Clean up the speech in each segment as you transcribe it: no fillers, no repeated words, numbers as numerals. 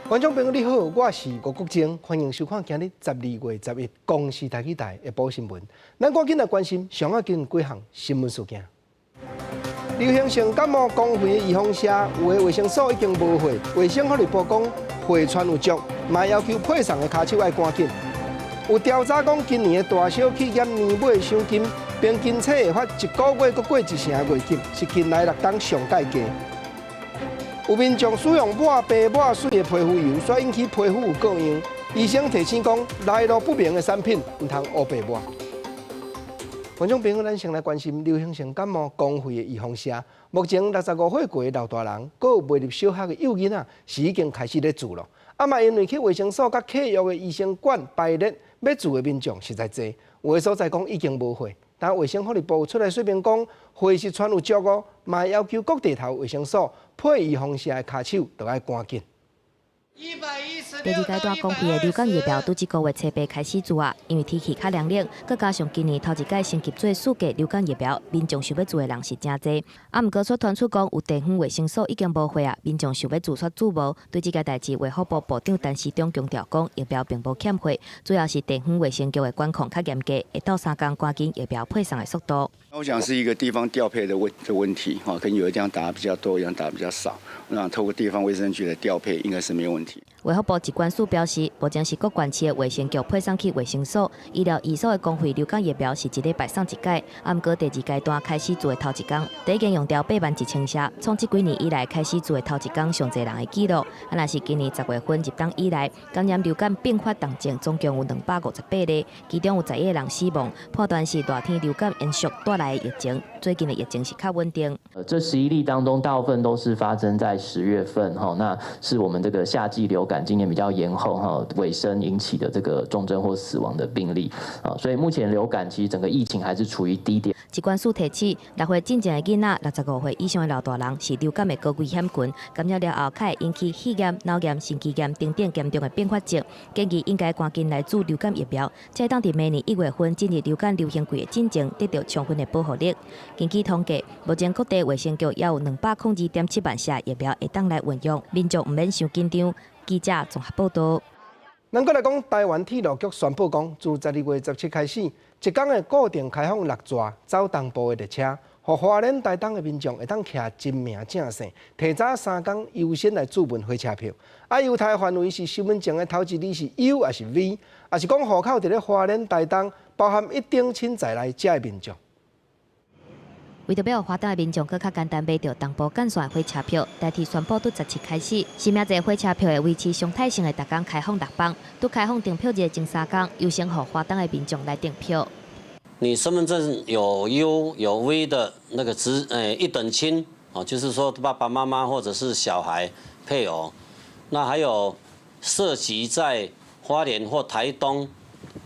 观众朋友你好，我是吴国正，欢迎收看今日12月11日公视台语台的报新闻。咱赶紧来关心上要紧几项新闻事件。流行性感冒公费的预防车，有的卫生所已经无货，卫生福利部讲货传有足，嘛要求配送的卡手要赶紧。有调查讲，今年的大小企业年尾赏金平均册会发一个月阁过一成的月金，是近来6档上界价。有民众使用抹白抹水的皮肤油，所引起皮肤有各样。医生提醒讲，来路不明的产品唔通乌白抹。观众朋友，咱先来关心流行性感冒公费的预防车。目前65岁过的老大人，阁有未入小学的幼囡仔，是已经开始咧做了。嘛因为去卫生所甲客药的医生馆排列要做的民众实在多，有的所在讲已经无货。但卫生福利部出来说明讲，货是传有足哦，嘛要求各地头卫生所配预防车的卡手都要赶紧。第二阶段公费的流感疫苗，拄这个月初8开始做啊，因为天气较凉冷，佮加上今年头一届升级做世界流感疫苗，民众想要做的人是真多。毋过出传出讲有地方卫生所已经无货啊，民众想要自发做无。对这件代志，卫福部部长陈时中强调讲，疫苗并无欠货，主要是地方卫生局的管控较严格，会到3天赶紧疫苗配送的速度。我想是一个地方调配的问题哈，可能有的地方打的比较多，有的地方打的比较少。那透过地方卫生局的调配，应该是没有问题。卫福部疾管署表示，目前是各县市的卫生局配送去卫生所，医疗医所的公费流感疫苗是1礼拜送一届。毋过第2阶段开始做的头一天，已经用掉81000车，创这几年以来开始做的头一天上侪人的记录。若是今年10月份入冬以来，感染流感并发重症总共有258例，其中有11个人死亡，判断是热天流感延续带来的疫情。最近的疫情是较稳定。这11例当中，大部分都是发生在10月份哈，那是我们这个夏季流感今年比较延后哈，尾声引起的这个重症或死亡的病例啊，所以目前流感其实整个疫情还是处于低点。疾管署提醒，6岁进前的囡仔、65岁以上的老大人是流感的高危险群，感染了后可会引起肺炎、脑炎、心肌炎等等严重的并发症，建议应该赶紧来做流感疫苗，才当伫明年1月份进入流感流行季的进程，得到充分的保护力。根据统计，目前各地卫生局也有202.7万剂疫苗会当来运用，民众唔免伤紧张。记者综合报道。咱搁来讲，台湾铁路局宣布讲，自12月17开始，一天的固定开放6座走东部的列车，互花莲台东的民众会当徛真名正姓，提早3天优先来注文火车票。优待范围是身份证的头一字是 U 还是 V， 还是讲户口伫咧花莲台东，包含一定亲在内遮的民众。为着要花东的民众更较简单买到东部干线火车票，代替宣布，从17开始，新名字火车票会维持常态性的逐天开放6班，拄开放订票日前3天，优先予花东的民众来订票。你身份证有 U 有 V 的那个一等亲哦，就是说爸爸妈妈或者是小孩配偶，那还有涉及在花莲或台东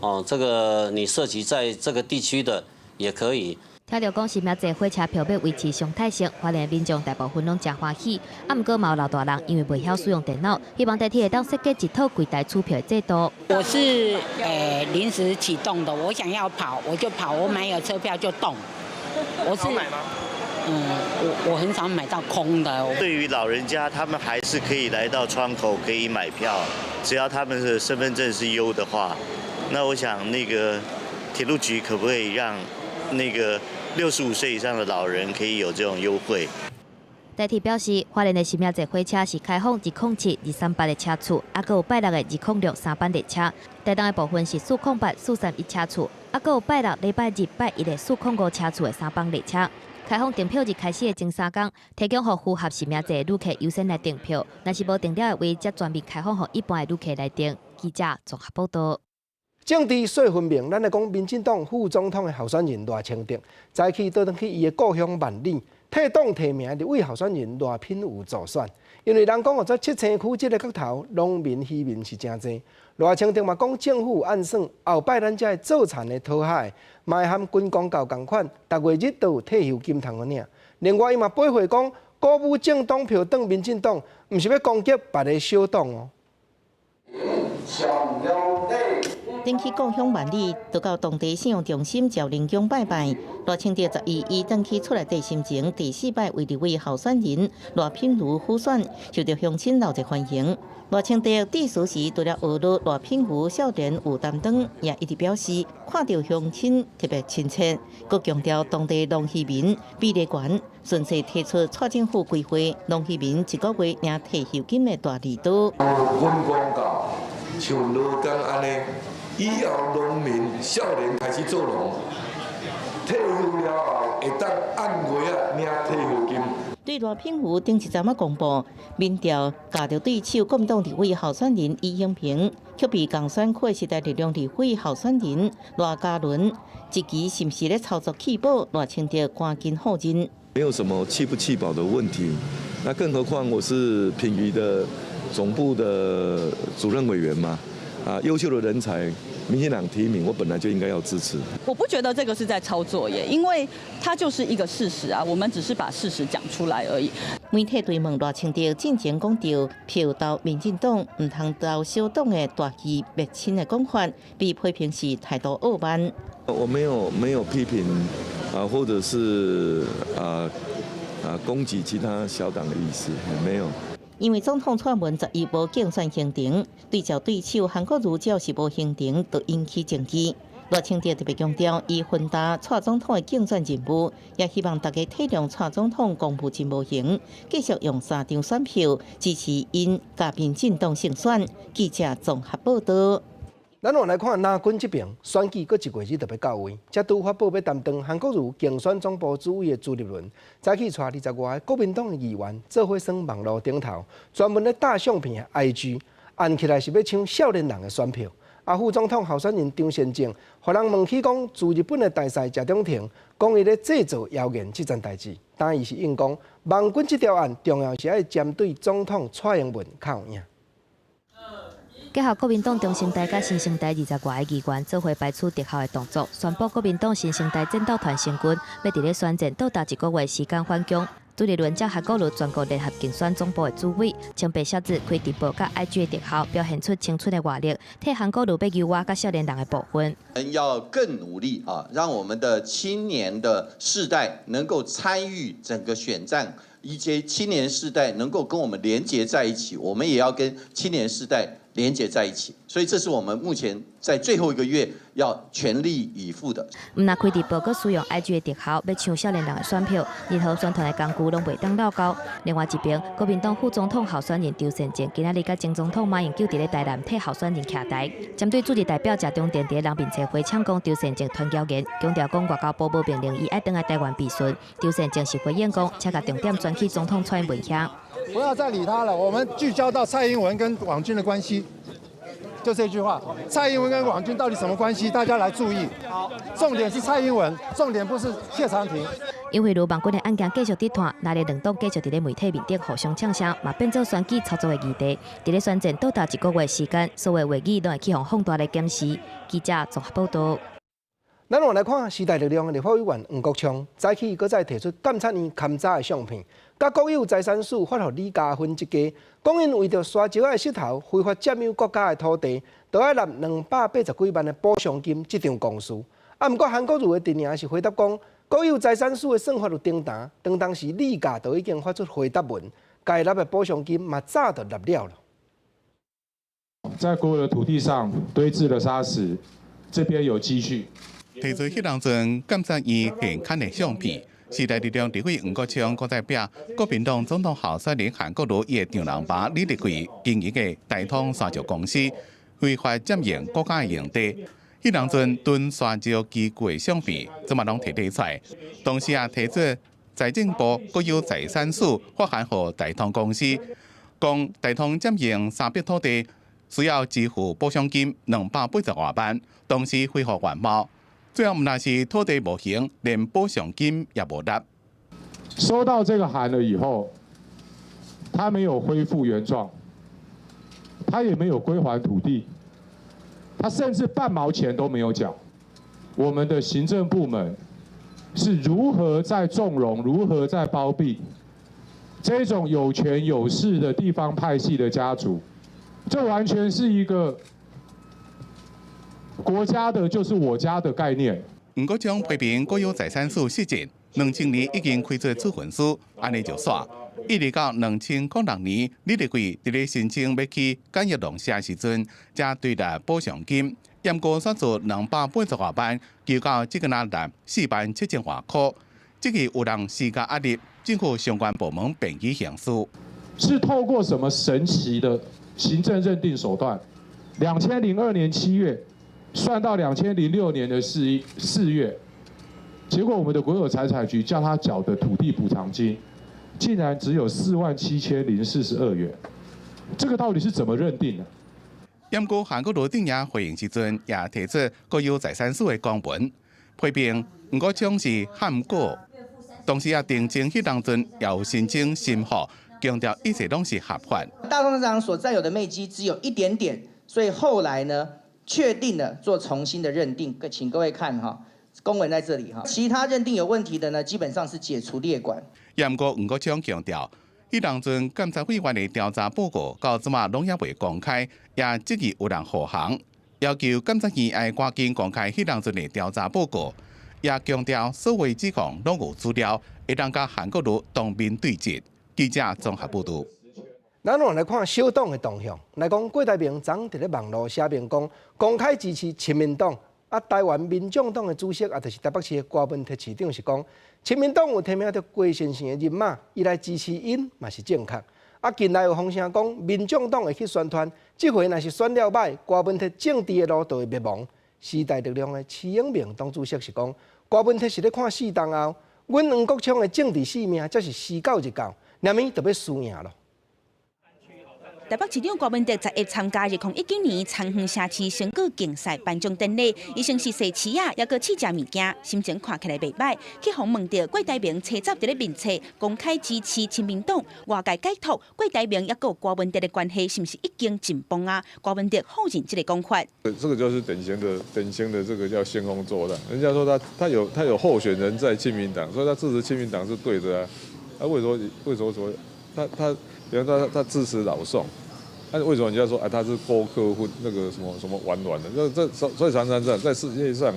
哦，这个你涉及在这个地区的也可以。听到讲新名字火车票要维持常态性，花莲民众大部分拢真欢喜。毋过嘛有老大人因为袂晓使用电脑，希望代替会当设计一套柜台出票的制度。我是临时启动的，我想要跑我就跑，我买有车票就动。我是买吗？我很少买到空的。对于老人家，他们还是可以来到窗口可以买票，只要他们的身份证是 U 的话，那我想那个铁路局可不可以让那个65岁以上的老人可以有这种优惠。代替表示，花莲的新名字火车是开放207、238的车次，还有拜六的206、3班列车。台东的部分是408、431车次，还有拜六、礼拜日、拜一的405车次的3班列车。开放订票日开始的前3天，提供予符合新名字的旅客优先来订票。若是无订了的话，则全面开放予一般的旅客来订。记者综合报道。政治说分明，咱来讲，民进党副总统的候选人赖清德，早起倒转去伊的故乡万里，替党提名立委候选人赖品妤助选。因为人讲哦，在七星区这个角头，农民渔民是真多。赖清德嘛讲，政府暗算后摆咱这造田的讨海，嘛会含军公教同款，逐月日都有退休金通领。另外，伊嘛背回讲，鼓舞政党票转民进党，毋是要攻击别个小党哦。第顶去故乡万里，就到当地信用中心朝灵宫拜拜。罗清德12登去出来地心情，第4摆为立委候选人罗品如辅选，受到乡亲热烈欢迎。罗清德致辞时，除了学罗罗品如少年有担当，也一直表示看到乡亲特别亲切，佮强调当地农渔民比例悬，顺势提出蔡政府规划农渔民1个月领退休金的大力度。分工到像罗岗安尼，以后农民少年开始做农，退休了后会当按月领退休金。对罗品如顶一站公布，民调加着对手国民党立委候选人易永平，却被共选区时代力量立委候选人罗嘉伦，一期是不是咧操作弃保？罗清德赶紧否认。没有什么弃不弃保的问题，那更何况我是品瑜的总部的主任委员嘛，优秀的人才。民进党提名，我本来就应该要支持。我不觉得这个是在操作耶，因为它就是一个事实啊，我们只是把事实讲出来而已。媒体追问罗清德进前讲到票到民进党，唔通到小党的大义灭亲的讲法，被批评是态度傲慢。我没有批评或者是攻击其他小党的意思，没有。因为总统蔡文11无竞选行程，对照对手韩国瑜只要是无行程，就引起争议。罗清德特别强调，伊分担蔡总统的竞选任务，也希望大家体谅蔡总统公务真无闲，继续用3张选票支持因甲民进党胜选。记者综合报道。咱往来看南军这边选举，搁1月日特别到位，才拄发布要担当韩国瑜竞选总部主委的朱立伦，早起带20外个国民党议员做伙上网络顶头，专门咧打相片 IG， 按起来是要抢少年人的选票。副总统候选人张善政，互人问起讲驻日本的大使谢中廷，讲伊咧制造谣言这件代志，但伊是应讲网军这条案重要是要针对总统蔡英文较有影。结合国民党中生代甲新生代20外个议员做伙排除敌后的动作，宣布国民党新生代战斗团成军要伫咧选战倒达1个月时间返疆。朱立伦将韩国瑜全国联合竞选总部的主委，请白小子开直播甲 IG 的敌后，表现出青春的活力，替韩国瑜要优化甲少年人的部分。要更努力让我们的青年的世代能够参与整个选战。一些青年世代能够跟我们连结在一起，我们也要跟青年世代连结在一起，所以这是我们目前在最后1个月要全力以赴的。唔那开直播，佮使用 IG 的敌后，要抢少年人的选票，日后宣传的工具拢袂当落高。另外一边，国民党副总统候选人张善政今仔日甲前总统马英九伫咧台南替候选人徛台，针对驻日代表谢中廷伫人面前回呛讲张善政传谣言，强调讲外交部无命令伊爱倒来台湾避顺。张善政是回应讲，且甲重点转去总统蔡英文遐。不要再理他了，我们聚焦到蔡英文跟网军的关系，就这句话。蔡英文跟网军到底什么关系？大家来注意。重点是蔡英文，重点不是谢长廷。因为如网军的案件继续伫拖，那咧两党继续伫咧媒体面顶互相呛声，嘛变做选举操作的议题。伫咧选战倒达1个月时间，所有会议都会起互放大来检视。记者综合报道。咱往来看时代力量的立法委员黄国昌，早起搁再提出监察院勘查的相片，甲国有财产署发予李家芬一家，讲因为着沙石仔的石头非法占有国家的土地，就要纳280几万的补偿金这场公司。毋过韩国瑜的阵营是回答讲，国有财产署的算法有订单，当时李家就已经发出回答文，该纳的补偿金嘛早就纳了。在国有的土地上堆置了砂石，这边有积蓄。提出迄当阵监察院现刊的相片，时代力量立委黄国昌搁代表国民党总统候选人韩国瑜的丈人爸李立贵经营的大通沙石公司非法占用国家的用地。迄当阵蹲沙石机构的相片，怎么拢提出来？同时也提出财政部国有财产署发函予大通公司，讲大通占用300土地，需要支付补偿金280多万，同时恢复原貌。最后，那是土地无形，连补偿金也无纳。收到这个函了以后，他没有恢复原状，他也没有归还土地，他甚至半毛钱都没有缴。我们的行政部门是如何在纵容、如何在包庇这种有权有势的地方派系的家族？这完全是一个国家的就是我家的概念。不过将批评国有财产署失职，2000年已经开出处分书，安尼就煞。一直到2006年，李立贵伫咧申请要去简约农舍时阵，才对待补偿金，严格算作280多万，求到这个拿达47000多块。这个有人施加压力，政府相关部门便予刑诉。是透过什么神奇的行政认定手段？2002年7月算到2006年的4月，结果我们的国有财产局叫他缴的土地补偿金，竟然只有47042元，这个到底是怎么认定的？不过韩国罗定也回应时阵，也提出国有财产署的公文，批评不过将是喊过，同时也定情迄当阵也有申请新户，强调一切都是合法。大众市场所占有的面积只有一点点，所以后来呢，确定了做重新的认定。请各位看哈，公文在这里哈，其他认定有问题的呢，基本上是解除列管。不过吴国昌强调，迄当阵监察委员的调查报告到即马拢也未公开，也质疑有人护航，要求监察院要赶紧公开迄当阵的调查报告，也强调所谓指控拢有资料，会当甲韩国瑜当面对质。记者综合报道。咱来看小党的动向，来讲郭台铭昨伫咧网络写明讲，公开支持亲民党。台湾民众党的主席就是台北市的郭文铁市长是讲，亲民党有提名到郭先生的人马，伊来支持因嘛是正确。近来有风声讲，民众党会去宣传，这回若是选了歹，郭文铁政治的路就会灭亡。时代力量的徐永明党主席是讲，郭文铁是咧看死当后，阮黄国昌的政治性命才是死到一到，念咪就要输赢咯。台北市长郭文哲10月参加2019年长远城市选举竞赛颁奖典礼，伊先是试吃啊，还阁试食物件，心情看起来袂歹。去访问到郭台铭车站伫咧面册公开支持亲民党，外界解读郭台铭也阁郭文哲的关系是不是已经紧绷啊？郭文哲否认这个讲法。这个就是典型的这个叫先锋作战。人家说他有候选人在亲民党，所以他支持亲民党是对的啊。为什么说比方说他支持老宋？那为什么人家说他是勾客户那个什么玩的？所以常在世界上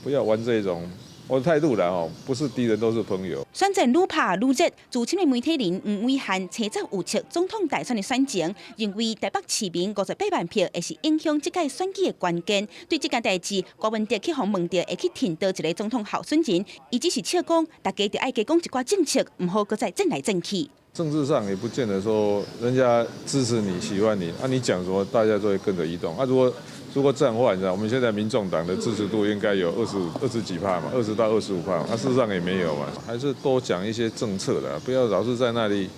不要玩这种。我的态度啦不是敌人都是朋友。选战愈拍愈热，资深的媒体人吴伟汉车站预测总统大选的选情，认为台北市民58万票会是影响这届选举的关键。对这件代志，郭文哲去访问到会去挺倒一个总统候选人，伊只是笑讲，大家就爱加讲一寡政策，唔好搁再争来争去。政治上也不见得说人家支持你、喜欢你你讲什么，大家都会跟着移动如果这样的话，你知道我们现在民众党的支持度应该有20几%嘛，20到25%嘛，事实上也没有嘛，还是多讲一些政策的，不要老是在那里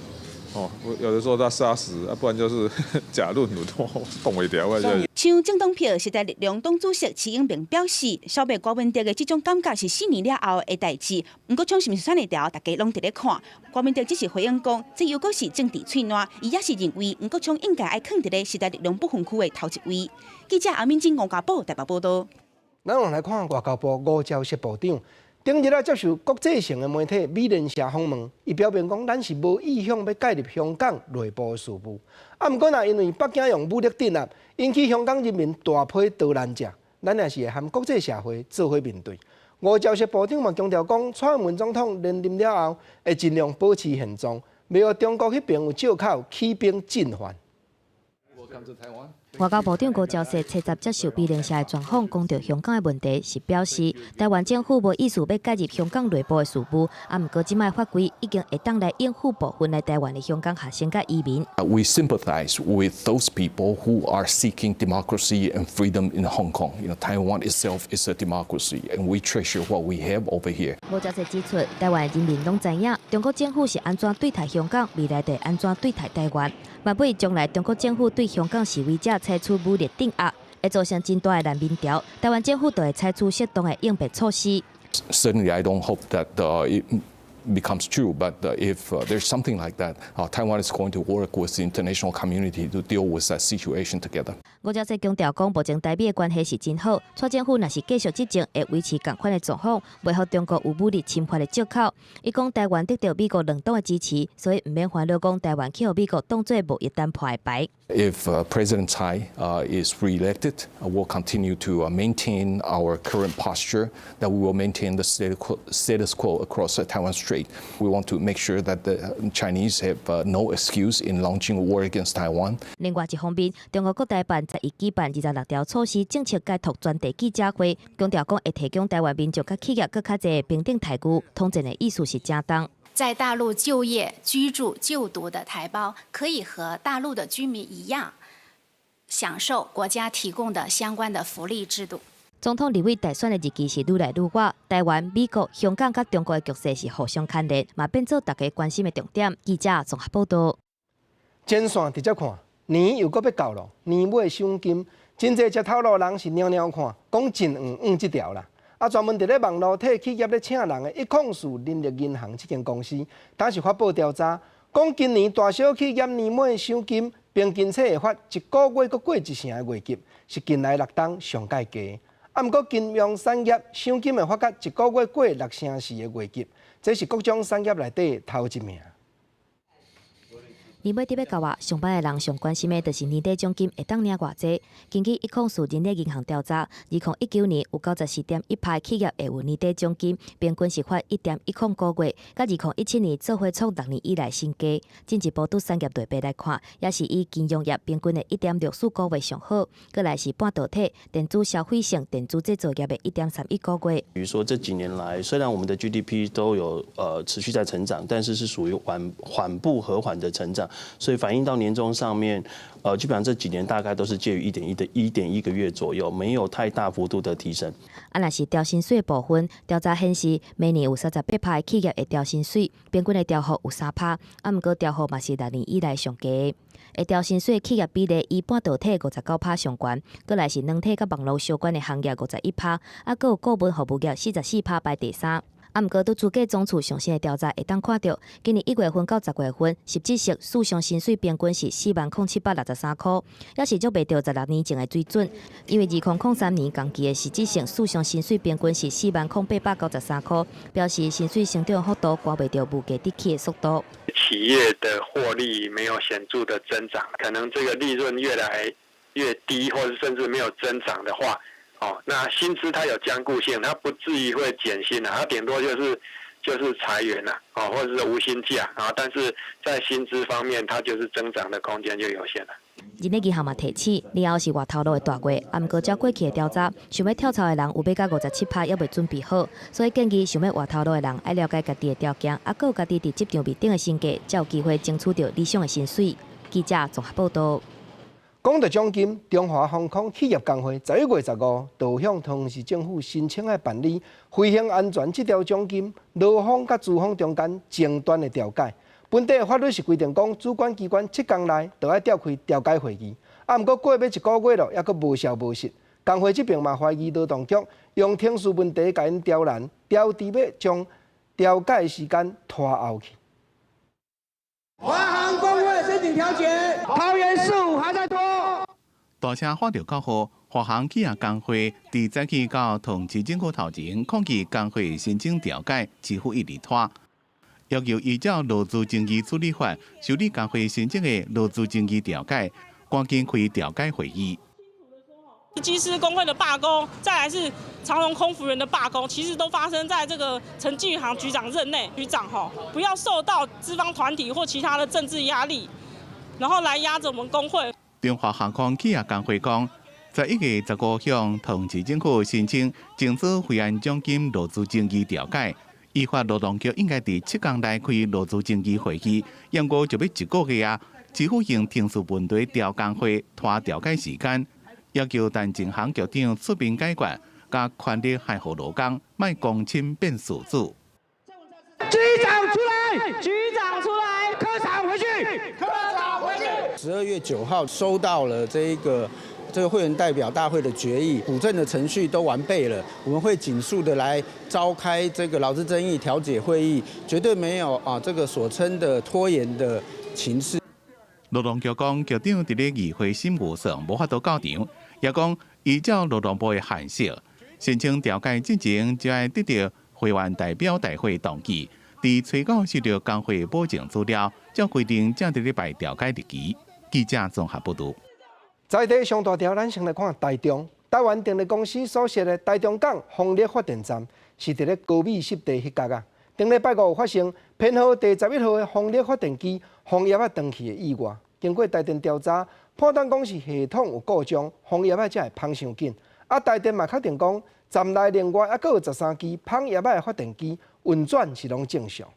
有的时候他杀死不然就是假论有都动袂掉像政党票时代力量党主席徐永明表示，小白郭文哲的这种感觉是4年了后的代志，不过抢是毋是选得掉，大家拢伫咧看。郭文哲只是回应讲，这又果是政治喙烂，伊也是认为吴国昌应该爱囥伫咧时代力量不分区的头一位。记者阿敏晶、吴家宝台北报道。咱来看外交部吴钊燮部长。顶日接受国际性的媒体美联社访问，伊表明讲，咱是无意向要介入香港内部的事务。不过因为北京用武力镇压，引起香港人民大批逃难者，咱也是会和国际社会做伙面对。吴钊燮部长嘛强调讲，蔡英文总统连任了后，会尽量保持现状，袂予中国迄边有借口起兵进犯。外交部长吴钊燮70接受美联社的专访，讲到香港的问题是表示台湾政府无意思要介入香港内部的事务，不过即卖法规已经会当来应付部分来台湾的香港学生甲移民。We sympathize with those people who are seeking democracy and freedom in Hong Kong. Taiwan itself is a democracy, and we treasure what we have over here. 吴钊燮指出，台湾人民拢知影，中国政府是安怎对待香港，未来就安怎对待台湾。万不将来中国政府对香港示威者采取武力镇压，会造成真大的难民潮，台湾政府就会采取适当的应变措施。Certainly, I don't hope that it becomes true, but if there's something like that, Taiwan is going to work with the international community to deal with that situation together. 吴钊燮强调讲，目前台美的关系是真好，蔡政府若是继续执政，会维持同款的状况，袂互中国有武力侵犯的借口。伊讲台湾得到美国两党的支持，所以唔免烦恼讲台湾去互美国当作无一单破的牌。If President Tsai is re-elected, we'll continue to maintain our current posture that we will maintain the status quo across the Taiwan Strait. We want to make sure that the Chinese have no excuse in launching a war against Taiwan. 另外一方面，中国国台办在举办26条措施政策解读专题记者会，强调讲会提供台湾民众甲企业更较侪平等待遇，通证的意思是正当。在大陆就业、居住、就读的台胞，可以和大陆的居民一样，享受国家提供的相关的福利制度。总统立委大选的日期是愈来愈晚，台湾、美国、香港甲中国的局势是互相牵连，嘛变做大家关心的重点。记者综合报道。前线直接看，年又搁要到咯，年尾赏金，真侪食头路人是袅袅看，讲真这条啦。专门伫咧网络替企业咧请人的104人力银行这间公司，当时发布调查，讲今年大小企业年尾赏金平均册会发一个月搁过1成的月绩，是近来6档上界低。毋过金融产业赏金会发到一个月过6成4的月绩，这是各种产业内底头一名。年尾特别到啊，上班的人上关心的就是年底奖金会当领偌济。根据104人力银行调查，2019年有94.1%企业会有年底奖金，平均是发1.10个月，甲2017年做伙创6年以来新低。进一步对产业类别来看，也是以金融业平均的1.64个月上好，过来是半导体、电子消费性、电子制造业的1.31个月。比如说这几年来，虽然我们的 GDP 都有持续在成长，但是是属于缓步和缓的成长。所以反映到年终上面，基本上这几年大概都是介于1.1个月左右，没有太大幅度的提升。若是调薪水部分，调查显示，每年有38%企业会调薪水，平均的调幅有3%，毋过调幅嘛是6年以来上低。会调薪水企业比例以半导体59%上悬，过来是软体甲网络相关的行业51%，搁有顾问服务业44%排第3。毋过，对主计总处上新的调查会当看到，今年1月份到10月份，17色四项薪水平均是40763块，也是足袂到16年前的水准。因为2003年同期的17色四项薪水平均是40893块，表示薪水成长幅度赶袂到物价跌起的速度。企业的获利没有显著的增长，可能这个利润越来越低，或者甚至没有增长的话。那薪资它有僵固性，它不至于会减薪它顶多就是裁员或者是无薪假但是在薪资方面，它就是增长的空间就有限了。人力银行嘛提醒，年后是外头路的大月，毋过照过去的调查，想要跳槽的人有要到57%，还未准备好，所以建议想要外头路的人爱了解家己的条件，还有家己伫职场面顶的身价，才有机会争取到理想的薪水。记者综合报道。讲到奖金，中华航空企业工会11月15就向桃市政府申请来办理飞行安全这条奖金劳方甲资方中间争端的调解。本地法律是规定讲，主管机关7天内就要召开调解会议，毋过过要1个月了，还阁无消无息。工会这边嘛怀疑劳动局用程序问题甲因刁难，调至要将调解时间拖后去。华航工会申请调解，桃园市府还在拖。大声发着口号，华航企业工会伫早起到同市政府头前抗议工会申请调解，似乎一直拖，要求依照劳资争议处理法受理工会申请的劳资争议调解，赶紧开调解会议。机师工会的罢工，再来是长荣空服员的罢工，其实都发生在这个陈继航局长任内。局长不要受到资方团体或其他的政治压力，然后来压着我们工会。中华航空企业工会讲，在1月15向同市政府申请停止飞安奖金劳资争议调解，依法劳动局应该伫7天内开劳资争议会议，延误就要1个月啊！支付用停事问题调工会拖调解时间，要求陈进航局长出面解决，加权力害护劳工，卖公亲变事主。局长出来！局长出来！科长回去！科长回去！12月9号收到了这个会员代表大会的决议，补正的程序都完备了，我们会紧速的来召开这个劳资争议调解会议，绝对没有这个所称的拖延的情势。劳动局讲，局长伫咧议会审务上无法度到场，也讲依照劳动部的限式，申请调解之前就要得到会员代表大会同意，伫催稿收到工会保证资料，照规定正伫礼拜调解日期。记者综合报道。在地上大条，咱先来看台中。台湾电力公司所设的台中港风力发电站，是伫咧高美湿地迄角啊。顶礼拜五发生编号第11号的风力发电机风叶断去的意外。经过台电调查，判断讲是系统有故障，风叶才会芳伤紧。台电嘛确定讲，站内另外还有13支芳叶的发电机运转是拢正常。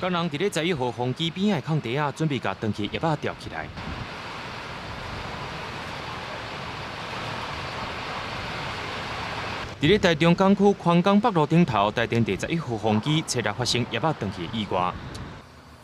工人伫咧11号风机边的空地啊，准备甲断去叶吊起来。伫咧台中港区宽港北路顶头，台电第11号风机车辆发生叶断去的意外。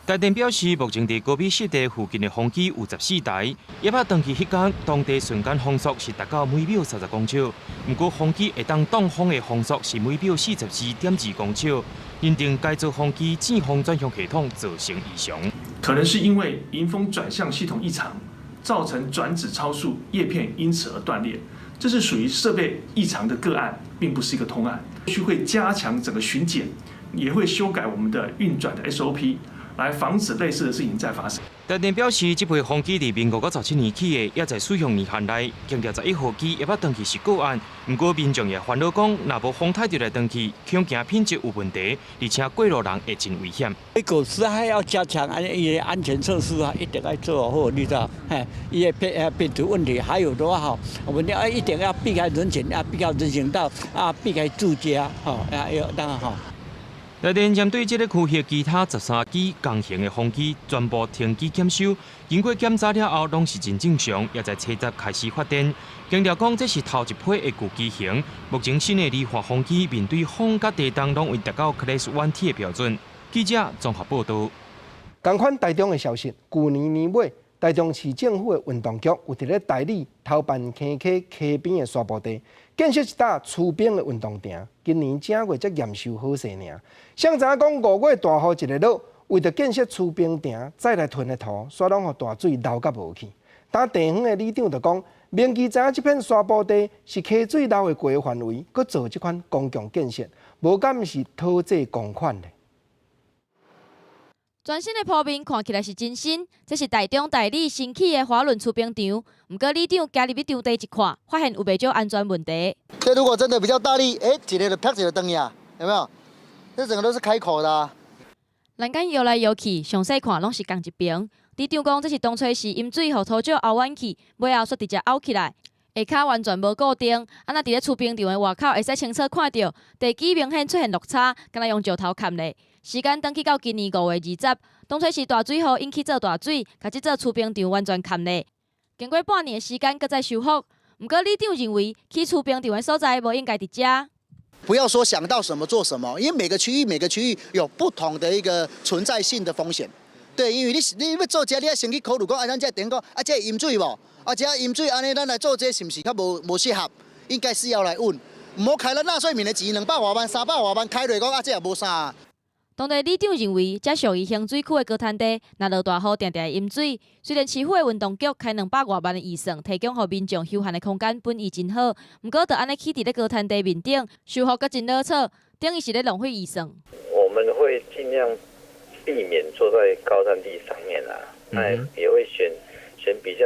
台电表示，目前伫高美湿地附近的风机有14台，叶断去迄间，当地瞬间风速是达到每秒30公尺。不过，风机会当挡风的风速是每秒44.2公尺，认定该座风机正风转向系统造成异常。可能是因为迎风转向系统异常，造成转子超速，叶片因此而断裂。这是属于设备异常的个案，并不是一个通案。后续会加强整个巡检，也会修改我们的运转的 SOP， 来防止类似的事情再发生。台电表示，这批风机伫民国97年起的，也在使用年限内，强调11号机叶断去是个案。不过民众也烦恼讲，若无风太就来断去，恐惊品质有问题，而且过路人会真危险。公司还要加强安全措施啊，一定要做好，你知道？伊的病毒问题还有的话哈，我们要一定要避开人群啊，避开人行道啊，避开住家，要当然好。台电针对这个区域其他13支共型的风机全部停机检修，经过检查了后，拢是真正常，也在车站开始发电。强调讲这是头一批的旧机型，目前新的离化风机面对风甲地动拢会达到 Class 1T 的标准。记者综合报道。同款台中的消息，去年年尾，台中市政府的运动局有伫咧台里头办坑溪边的沙坡地，建设一搭出兵的运动场。今年正月才验收好势尔。谁知影讲5月大雨一个落，为着建设出兵场，再来囤的土，煞拢互大水流甲无去。当地方的里长就讲，明记知影这片沙坡地是溪水流的过的范围，佮做这款公共建设，无敢是讨债公款的。全新的铺面看起来是真新，这是台中台里新起的华轮出兵场。不过里长加入去场地一看，发现有袂少安全问题。这如果真的比较大力，一个就啪一个灯呀，有没有？这整个都是开口的啊。栏杆摇来摇去，详细看拢是同一边。里长讲这是当初是淹水后土石凹弯去，尾后煞直接凹起来，下骹完全无固定。那伫咧出兵场的外口会使清楚看到地基明显出现落差，敢若用石头砍咧。时间登去到今年5月20，当初是大水后引起做大水，甲这座出兵场完全砍咧。经过半年的时间，搁再修复。不过里长认为，起出兵场的所在无应该伫遮。不要说想到什么做什么，因为每个区域有不同的一个存在性的风险。对，因为你要做这，你要先去考虑讲，咱这电讲，这淹水无？这淹水安尼，咱来做这是不是较无适合？应该是要来问，唔好开咱纳税民的钱200多万、300多万开落讲，这也无啥。当地里长认为，这属于洪水区的高滩地，若落大雨，定定会淹水。虽然市府的运动局开200多万的预算，提供予民众休闲的空间，本意真好。不过，就安尼起伫咧高滩地面顶，修复阁真老草，等于是咧浪费预算。我们会尽量避免坐在高滩地上面啦，也会选比较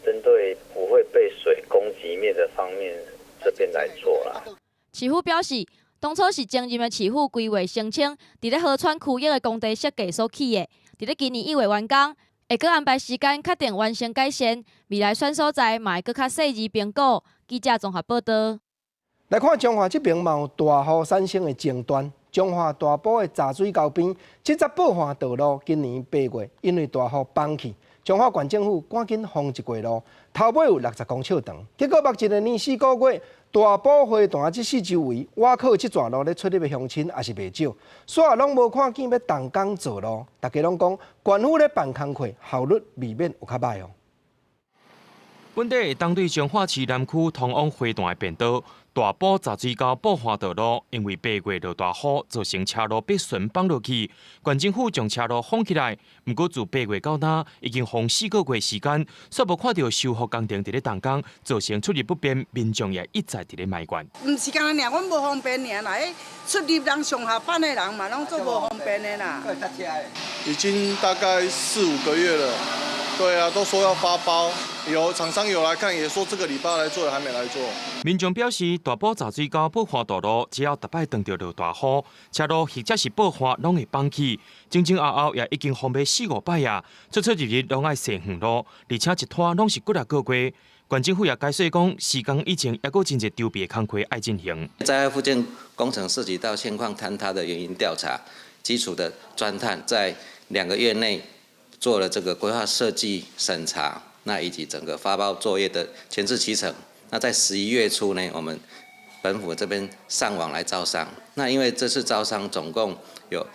针对不会被水攻击面的方面这边来做啦。市府表示。当初是前任的市府规划申请，伫咧河川区域的工地设计所起的，伫咧今年1月完工，会阁安排时间确定完成改善，未来选所在嘛会阁较细致评估。记者综合报道。来看中华这边嘛有大雨产生的前端，中华大埔的杂水沟边这则爆旱道路，今年8月因为大雨崩去，中华县政府赶紧封一过路，头尾有60公尺长，结果目前的年4个月。大埔花坛这四周围，挖靠这段路咧出入的乡亲也是袂少，煞也拢无看见要动工做路，大家拢讲，县府咧办工课效率未免有较歹哦。本地会当对彰化市南区通往花坛的便道、大埔杂水沟爆花道路，因为8月落大雨，造成车路被顺放落去。县政府将车路封起来，不过自8月到那已经封4个月时间，却无看到修复工程伫咧动工，造成出入不便，民众也一再伫咧埋怨。唔是干尔，阮无方便尔啦，出入人上下班的人嘛，拢做无方便的啦。已经大概4、5个月了。对啊，都说要发包，有厂商有来看，也说这个礼拜来做，还没来做。民众表示，大埔杂水沟爆花道路，只要逐摆碰到落大雨，车路或者是爆花，拢会放弃。前后也已经封闭4、5摆啊，出入日拢爱踅远路，而且一拖拢是几啊个月。县政府也解释讲，施工以前还有真侪周边工课爱进行。灾害复建工程涉及到现况坍塌的原因调查，基础的钻探在2个月内。做了这个规划设计审查，那以及整个发包作业的前置期程。那在11月初呢，我们本府这边上网来招商。那因为这次招商总共有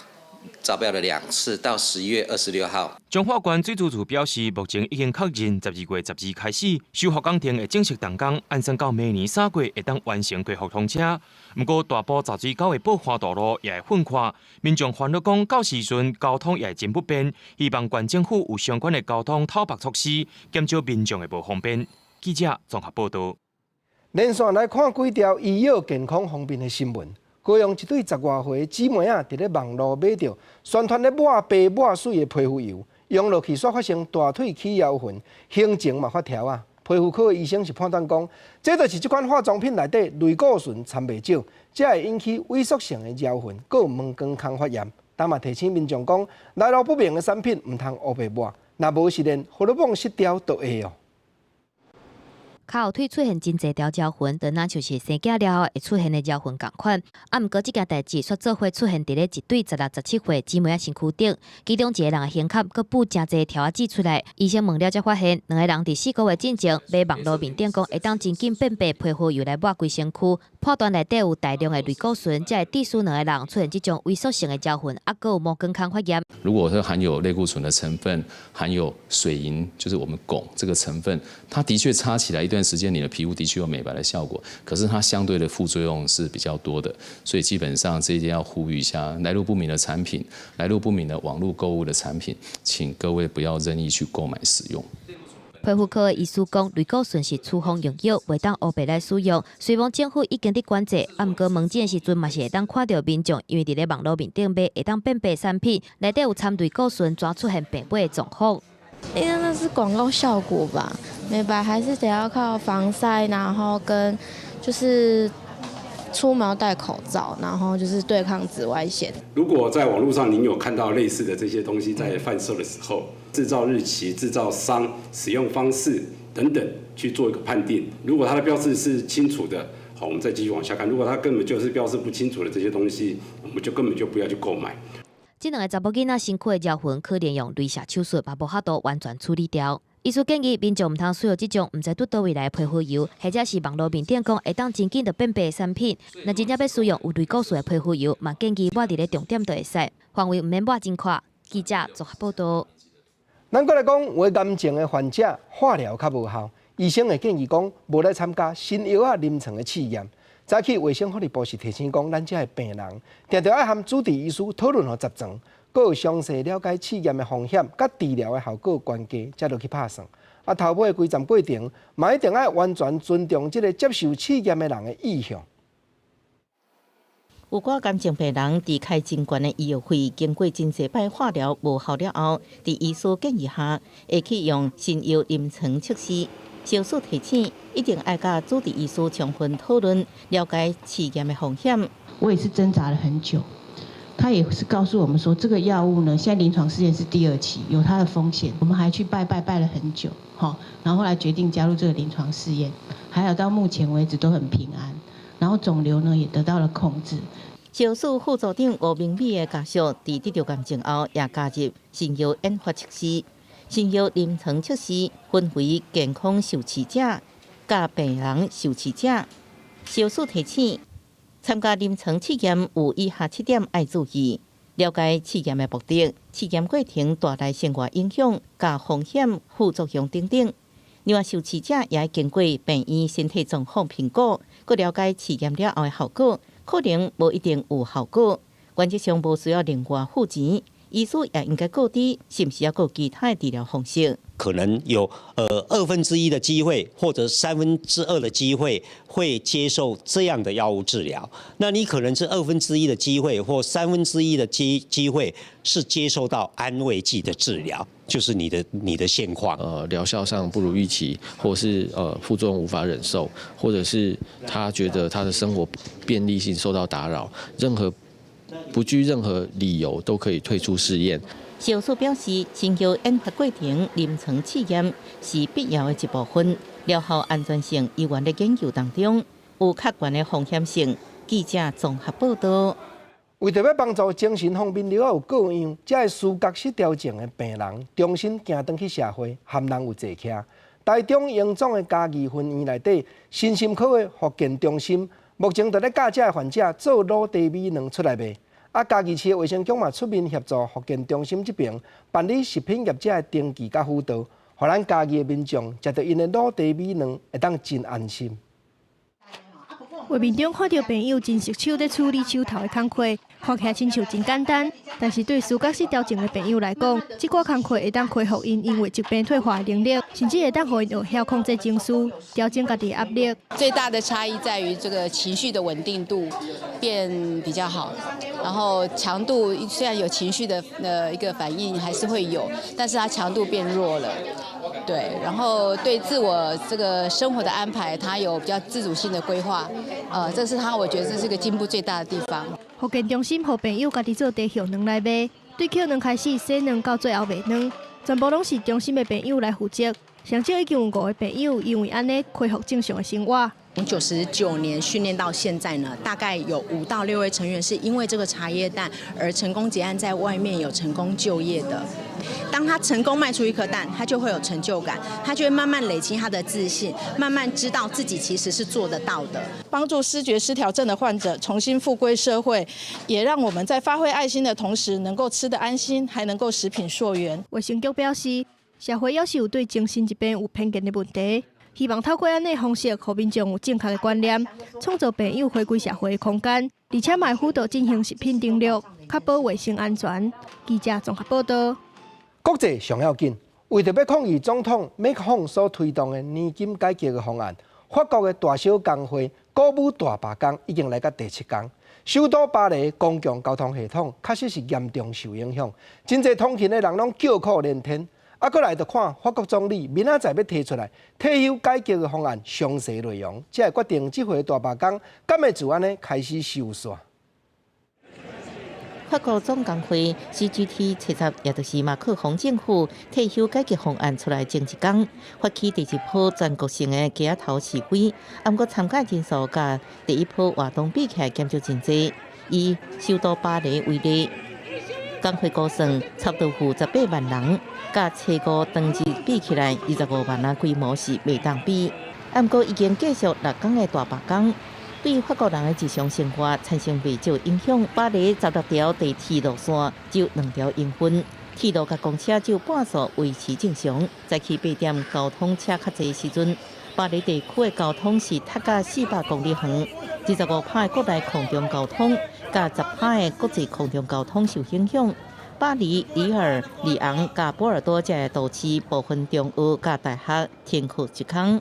招标了2次，到11月26号。彰化县水资处表示，目前已经确认12月12日开始修复工程会正式动工，按算到明年3月会当完成恢复通车。不过大埔杂水沟的爆花道路也会分开，民众烦恼讲到时阵交通也真不便，希望县政府有相关的交通讨白措施，减少民众的不方便。记者综合报道。连线来看几条医药健康方面的新闻。高雄一对10外岁姊妹啊，伫咧网络买到宣传咧抹白抹水的皮肤油，用落去却发生大腿起腰痕，行程嘛发条啊。皮肤科的医生是判断讲，这就是这款化妆品内底类固醇掺袂少，才会引起萎缩性的腰痕，佮毛光孔发炎。但嘛提醒民众讲，来路不明的产品唔通乌白抹，若无是连荷尔蒙失调都会哦。脚后腿出现真侪条胶痕，就那就是生囝了后会出现的胶痕共款。毋过，这件代志却做伙出现伫咧一对16、17岁姊妹仔身躯顶，其中一个人的胸坎佮补真侪条仔指出来。医生问了才发现，两个人伫4个月之前买网络面店讲会当真紧变白皮肤油来抹规身躯，判断内底有大量的类固醇，才会致使两个人出现这种萎缩性的胶痕，还佮有毛光孔发炎。如果是含有类固醇的成分，含有水银，就是我们汞这个成分，它的确擦起来一段时间，你的皮肤的确有美白的效果，可是它相对的副作用是比较多的，所以基本上这一点要呼吁一下，来路不明的产品，来路不明的网络购物的产品，请各位不要任意去购买使用。皮肤科的医师讲，类固醇是处方用药，袂当乌白来使用。虽然政府已经伫管制，毋过门诊的时阵嘛是会当看到民众因为伫咧网络面顶买会当变白产品，内底有掺类固醇，抓出现变白的状况。因为那是广告效果吧，美白还是得要靠防晒，然后跟就是出门要戴口罩，然后就是对抗紫外线。如果在网络上您有看到类似的这些东西在贩售的时候，制造日期、制造商、使用方式等等去做一个判定。如果它的标示是清楚的，好，我们再继续往下看。如果它根本就是标示不清楚的这些东西，我们就根本就不要去购买。这两个查某囡仔身躯的胶痕，可能用镭射手术嘛无法度完全处理掉。医师建议民众唔通使用这种唔知拄倒位来的皮肤油，或者是网络面店讲会当真紧就变白的产品。若真正要使用有类固醇的皮肤油，嘛建议抹伫咧重点就会使，范围唔免抹真宽。记者综合报道。咱过来讲，有癌症的患者化疗较无效，医生会建议讲无来参加新药啊临床的试验。早起卫生福利部是提醒讲，咱这的病人定定要和主治医师讨论和集证，佮有详细了解试验的风险、甲治疗的效果关键，才落去拍算。啊，头尾规站过程，嘛一定要完全尊重这个接受试验的人的意向。有寡癌症病人伫开真悬的医药费，经过真济摆化疗无效了后，伫医师建议下，会去用新药临床测试。小数提醒，一定要甲主治医师充分讨论，了解试验的风险。我也是挣扎了很久，他也是告诉我们说，这个药物呢，现在临床试验是第2期，有它的风险。我们还去拜了很久，然后后来决定加入这个临床试验，还有到目前为止都很平安，然后肿瘤呢也得到了控制。小数副组长吴明美的家属伫得到癌症后，也加入新药研发测试。新药临床测试分为健康受试者、甲病人受试者。小数提醒，参加临床试验有以下7点要注意：了解试验的目的、试验过程带来生活影响、甲风险、副作用等等。另外，受试者也要经过病院身体状况评估，佮了解试验了后的效果，可能无一定有效果。原则上无需要另外付钱，医师也应该告知是不是要有其他的治疗方式。可能有1/2的机会，或者2/3的机会会接受这样的药物治疗。那你可能是1/2的机会，或1/3的机会是接受到安慰剂的治疗，就是你的现况。疗效上不如预期，或是副作用无法忍受，或者是他觉得他的生活便利性受到打扰，不具任何理由都可以退出试验。小苏表示，新药研发过程临床试验是必要的一部分，疗效安全性依然在研究当中，有客观的风险性。记者综合报道。为着要帮助精神方面了有各样，才会思觉失调症的病人重新行回去社会，含人有坐徛。台中荣总的嘉义分院内底，身心科的复健中心目前在咧教这患者做卤茶米卵出来卖。嘉义市的卫生局嘛出面协助复健中心这边办理食品业者的登记甲辅导，互咱嘉义的民众食到因的卤茶米卵会当真安心。画面中看到朋友真熟手在处理手头的工课，看起来亲像真简单，但是对思觉失调症的朋友来讲，这挂工课会当恢复因为疾病退化的能力，甚至会当让因学晓控制情绪，调整家己的压力。最大的差异在于这个情绪的稳定度变比较好，然后强度虽然有情绪的一个反应还是会有，但是它强度变弱了。对，然后对自我这个生活的安排，他有比较自主性的规划，这是我觉得这是个进步最大的地方。复健中心让朋友家己做茶叶卵来卖，对叶卵开始洗卵到最后卖卵，全部拢是中心的朋友来负责。上少已经有5个朋友因为安尼恢复正常的生活。从99年训练到现在呢，大概有5到6位成员是因为这个茶叶蛋而成功结案，在外面有成功就业的。当他成功卖出一颗蛋，他就会有成就感，他就会慢慢累积他的自信，慢慢知道自己其实是做得到的。帮助思觉失调症的患者重新复归社会，也让我们在发挥爱心的同时，能够吃得安心，还能够食品溯源。卫生局表示，社会要是有对精神疾病有偏见的问题，希望透过安尼方式，让民众有正确的观念，创造朋友回归社会的空间，而且卖辅导进行食品登录，确保卫生安全。记者综合报道。国际上要紧，为着要抗议总统马克龙所推动的年金改革的方案，法国的大小工会歌舞大罢工已经来到第7天。首都巴黎公共交通系统确实是严重受影响，真侪通勤的人拢叫苦连天。过来就看法国总理明仔载要提出来退休改革的方案详细内容，才会决定这回大罢工敢会就安尼开始收线。法国总工会 CGT 70，也就是马克宏政府退休改革方案出来前1天，发起第1波全国性的街头示威，不过参加人数甲第1波活动比起来减少真多。以首都巴黎为例，工会估算差不多有18万人，甲初5当日比起来25万人规模是未当比。不过已经继续6天的大罢工。对法国人的日常生活产生未少影响。巴黎16条地铁路线只有2条营运，铁路甲公车只有半数维持正常。早起8点交通车较侪时阵，巴黎地区的交通是塞到400公里远，25趴的国内空中交通，甲10趴的国际空中交通受影响。巴黎、里尔、里昂、甲波尔多这些都市部分中学甲大学停课1天。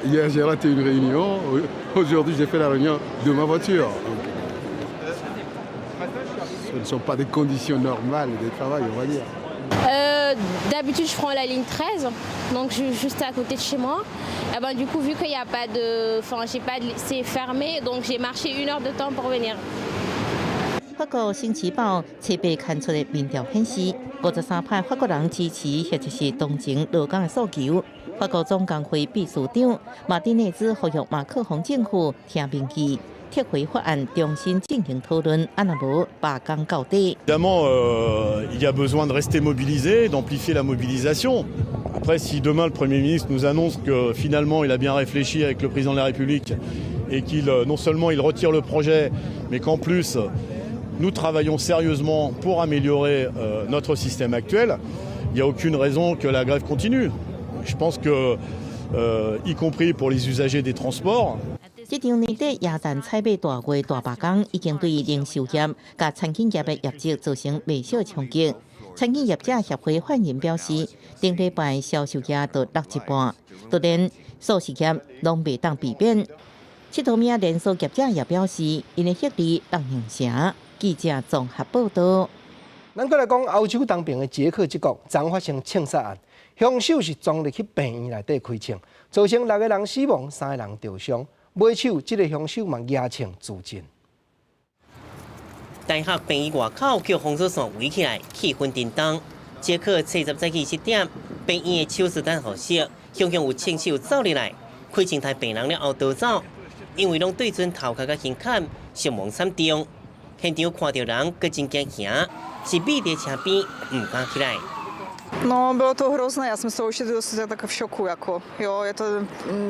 Hier, j'ai raté une réunion. Aujourd'hui, j'ai fait la réunion de ma voiture. Ce ne sont pas des conditions normales de travail, on va dire. D'habitude, je prends la ligne 13, donc je suis juste à côté de chez moi. Et ben, du coup, vu qu'il n'y a pas de... Enfin, c'est fermé, donc j'ai marché 1 heure de temps pour venir. 法国《新旗报》7月刊出的民调显示，53%法国人支持或者是同情劳工的诉求。法国总工会秘书长马丁内兹呼吁马克宏政府听民意，撤回法案，重新进行讨论，安那无罢工到底。Évidemment, il y a besoin de rester mobilisé, d'amplifier la mobilisation. Après, si demain le Premier ministre nous annonce que finalement il a bien réfléchi avec le président de la République et qu'il non seulement il retire le projet, mais qu'en plus nous travaillons sérieusement pour améliorer notre système actuel, il n'y a aucune raison que la grève continue. Je pense que, y compris pour les usagers des transports. 这场年底耶诞采买大月大罢工，已经对零售业、甲餐饮业的业绩造成不小冲击。餐饮业者协会反映表示，顶礼拜销售额都落一半，当然素食业拢未当避免。七头名连锁业者也表示，因的获利当形成。记者综合报道。咱过来讲欧洲东边的捷克这国，昨发生枪杀案，凶手是撞入去病院内底开枪，造成6个人死亡，3个人受伤。买手这个凶手嘛压枪自尽。大学病院外口叫封锁线围起来，气氛震荡。捷克70早起7点，病院的手术单号室，雄雄有枪手走入来，开枪杀病人了后逃走，因为拢对准头壳甲胸坎，伤亡惨重。现场看到人，佫真惊吓，是避伫车边，唔敢起来。 No, bylo to hrozné, já jsem z toho už tak v šoku, jako, jo, je to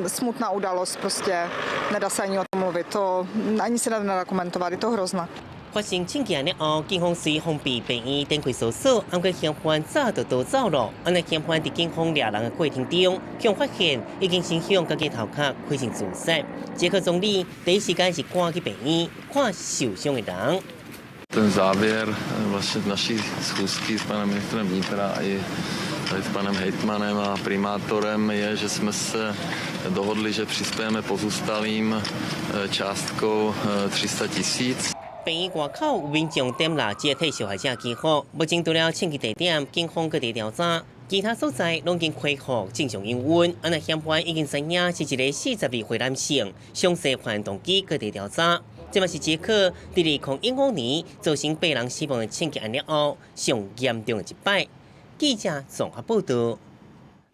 smutná událost, prostě nedá se ani o tom mluvit, to ani se nedá komentovat, je to hrozné. 發生槍擊案了後，警方隨封閉病院展開搜索，不過嫌犯早就逃走了。安尼嫌犯喺警方抓人嘅過程中，卻發現已經身向家己頭殼開成自殺。捷克總理第一時間是趕去病院看受傷嘅人。 Ten závěr vlastně naší schůzky s panem ministrem vnitra i s panem hejtmanem a primátorem je, že jsme se dohodli, že přispějeme pozůstalým částkou 300 000。 病院外口有民眾點蠟燭替受害者祈福，目前除了槍擊地點，警方各地調查，其他所在攏已經恢復正常營運。安尼嫌犯已經知影是一個42歲男性，詳細犯案動機各地調查。 这嘛是捷克伫2015年造成8人死亡的槍擊案了後，上嚴重的一擺。記者綜合報道。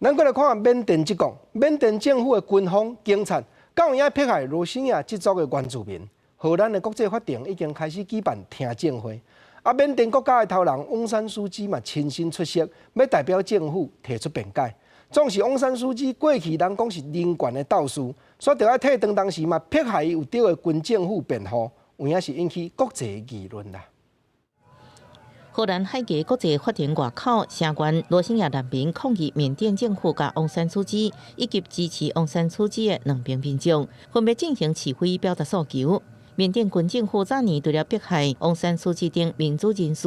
咱過來看緬甸一國，緬甸政府的軍方、警察，敢有影迫害羅興亞這族的原住民。荷蘭的國際法庭已經開始舉辦聽證會，緬甸國家的頭人翁山蘇姬嘛親身出席，要代表政府提出辯解。總是翁山蘇姬過去人講是人權的鬥士。 所以就要替當當時嘛迫害有對的軍政府辯護，有影是引起國際議論啦。荷蘭海牙國際法庭外口，聲援羅興亞難民抗議緬甸政府甲翁山蘇姬以及支持翁山蘇姬的兩名民眾，分別進行示威表達訴求。緬甸軍政府早年除了迫害翁山蘇姬等民主人士，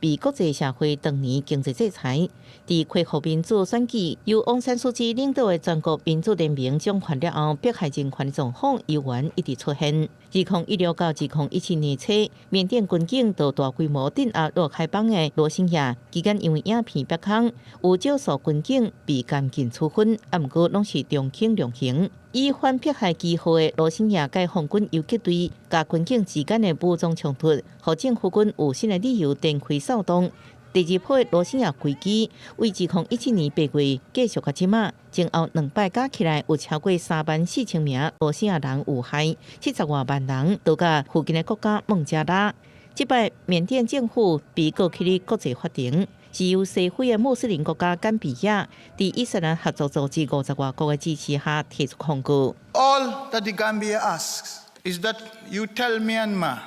被國際社會當年經濟制裁。在恢復民主選舉，由翁山蘇姬領導的全國民主聯盟掌權了後，迫害人權的狀況依然一直出現。2016到2017年初，緬甸軍警就大規模鎮壓落開邦的羅興亞，期間因為影片曝光，有少數軍警被監禁處分，不過攏是中輕量刑。以反迫害旗號的羅興亞解放軍游擊隊，甲軍警之間的武裝衝突，讓政府軍有新的理由展開騷動。第二波羅興亞危機為2017年8月繼續到即馬，前後2擺加起來有超過34000名羅興亞人遇害，70多萬人都甲附近的國家孟加拉。即擺緬甸政府被告起的國際法庭，是由西非的穆斯林國家甘比亞佇以色列合作組織50多國的支持下提出控告。All that the Gambia asks is that you tell Myanmar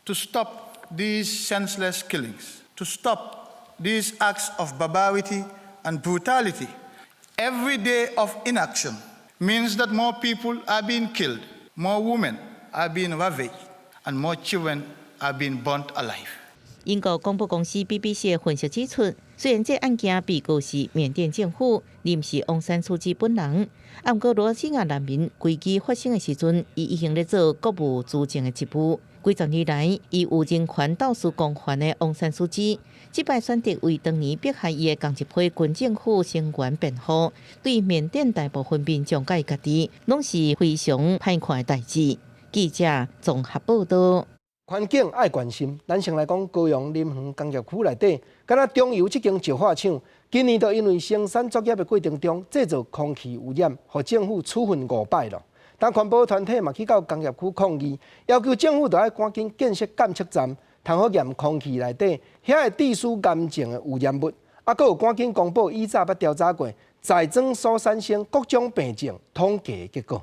to stop these senseless killings, to stop these acts of barbarity and brutality. Every day of inaction means that more people are being killed, more women are being ravaged, and more children are being burnt alive. 英國廣播公司 BBC 的分析指出，雖然這案件被告是緬甸政府，而不是翁山蘇姬本人，不過羅興亞難民危機發生的時陣，伊已經在做國務資政的職務。幾十年來，伊有人權鬥士光環的翁山蘇姬，這擺選擇為當年迫害伊的江一批軍政府聲援辯護，對緬甸大部分民眾甲伊家己，攏是非常歹看的代誌。記者綜合報道。環境愛關心，咱先來講高雄林園工業區內底，敢若中油這間石化廠，今年就因為生產作業的過程中製造空氣污染，予政府處分5擺咯。但環保團體嘛去到工業區抗議，要求政府就要趕緊建設監測站，通好驗空氣內底遐個致死癌症的污染物，啊，閣有趕緊公布以早捌調查過財政所產生各種病症統計結果。